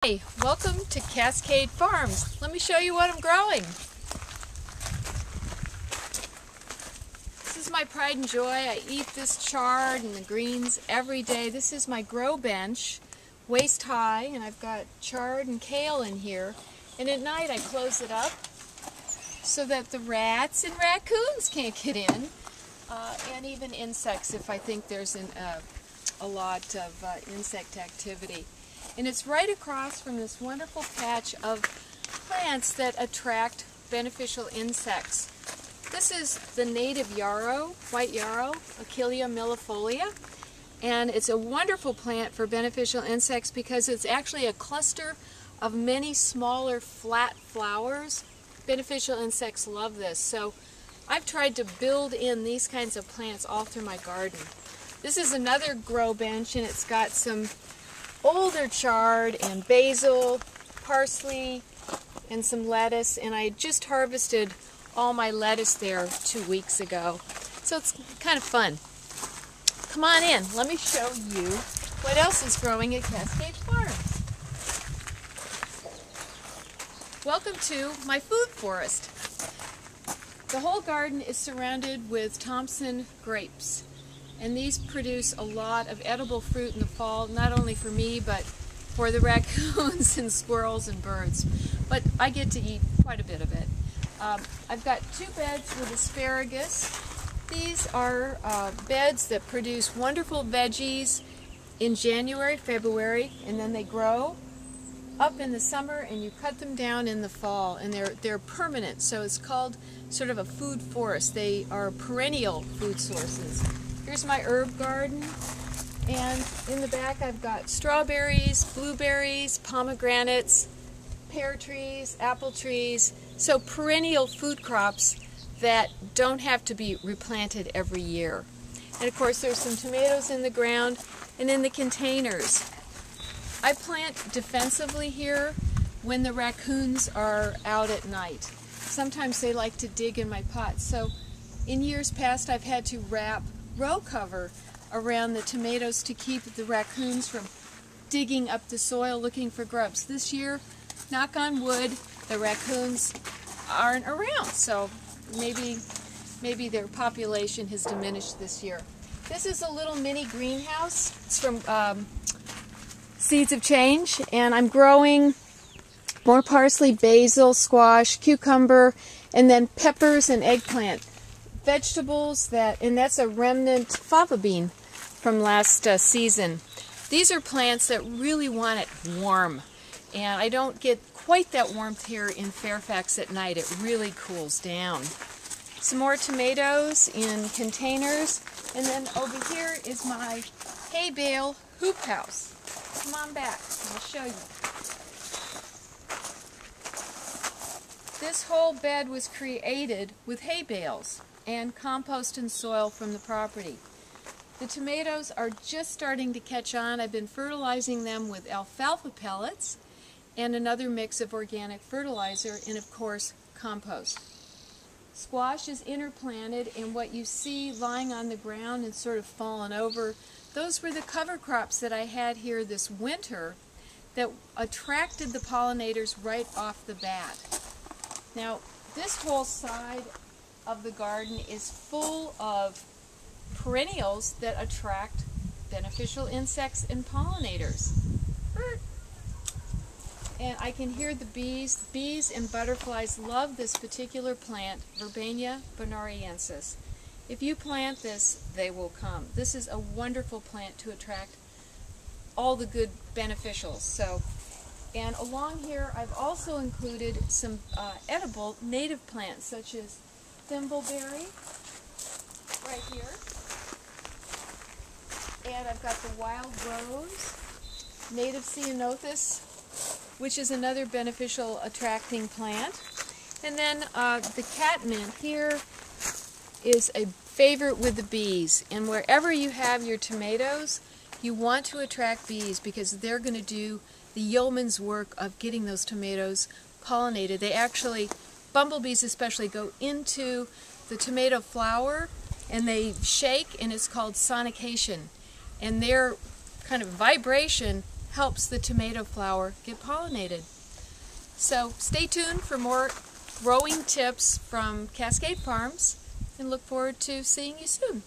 Hey, welcome to Cascade Farms. Let me show you what I'm growing. This is my pride and joy. I eat this chard and the greens every day. This is my grow bench, waist high, and I've got chard and kale in here. And at night I close it up so that the rats and raccoons can't get in, and even insects if I think there's a lot of insect activity. And it's right across from this wonderful patch of plants that attract beneficial insects. This is the native yarrow, white yarrow, Achillea millifolia, and it's a wonderful plant for beneficial insects because it's actually a cluster of many smaller flat flowers. Beneficial insects love this, so I've tried to build in these kinds of plants all through my garden. This is another grow bench, and it's got some older chard and basil, parsley, and some lettuce, and I just harvested all my lettuce there 2 weeks ago. So it's kind of fun. Come on in, let me show you what else is growing at Cascade Farms. Welcome to my food forest. The whole garden is surrounded with Thompson grapes. And these produce a lot of edible fruit in the fall, not only for me, but for the raccoons and squirrels and birds. But I get to eat quite a bit of it. I've got 2 beds with asparagus. These are beds that produce wonderful veggies in January, February, and then they grow up in the summer, and you cut them down in the fall, and they're permanent. So it's called sort of a food forest. They are perennial food sources. Here's my herb garden, and in the back I've got strawberries, blueberries, pomegranates, pear trees, apple trees, so perennial food crops that don't have to be replanted every year. And of course there's some tomatoes in the ground and in the containers. I plant defensively here when the raccoons are out at night. Sometimes they like to dig in my pots, so in years past I've had to wrap row cover around the tomatoes to keep the raccoons from digging up the soil looking for grubs. This year, knock on wood, the raccoons aren't around, so maybe their population has diminished this year. This is a little mini greenhouse. It's from Seeds of Change, and I'm growing more parsley, basil, squash, cucumber, and then peppers and eggplant. Vegetables and that's a remnant fava bean from last season. These are plants that really want it warm, and I don't get quite that warmth here in Fairfax at night. It really cools down. Some more tomatoes in containers, and then over here is my hay bale hoop house. Come on back, I'll show you. This whole bed was created with hay bales and compost and soil from the property. The tomatoes are just starting to catch on. I've been fertilizing them with alfalfa pellets and another mix of organic fertilizer and of course compost. Squash is interplanted, and what you see lying on the ground and sort of fallen over, those were the cover crops that I had here this winter that attracted the pollinators right off the bat. Now this whole side of the garden is full of perennials that attract beneficial insects and pollinators. And I can hear the bees. Bees and butterflies love this particular plant, Verbania bonariensis. If you plant this, they will come. This is a wonderful plant to attract all the good beneficials. And along here I've also included some edible native plants such as thimbleberry right here, and I've got the wild rose, native ceanothus, which is another beneficial attracting plant, and then the catmint here is a favorite with the bees. And wherever you have your tomatoes, you want to attract bees because they're going to do the yeoman's work of getting those tomatoes pollinated. They actually, bumblebees especially, go into the tomato flower and they shake, and it's called sonication. And their kind of vibration helps the tomato flower get pollinated. So stay tuned for more growing tips from Cascade Farms, and look forward to seeing you soon.